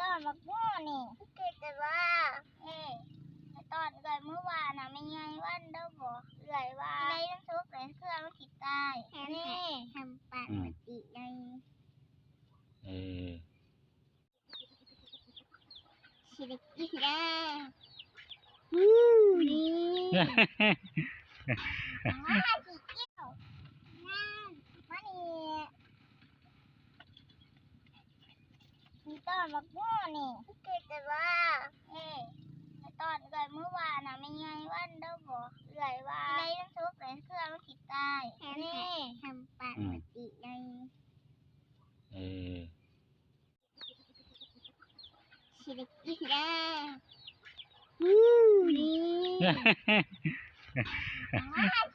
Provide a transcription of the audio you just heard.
อนบักม่วนี่เกิดแต่ว่าในตอนเกิดเมื่อวานน่ะไม่ไงวันเด้อบ่เอื่อยว่าในน้ำซุปเป็นเครื่องผิดตายนี่ทำปากปกติในชิลิกิได้นี่สีเขียวมานี่มีตอนบักม่วนี่เกิดแต่ว่าในตอนเกิดเมื่อวานน่ะไม่ไงวันเด้อบ่เอื่อยว่าในน้ำซุปเป็นเครื่องผิดตายนี่ทำปากปกติในชิลิกิได้นี่สี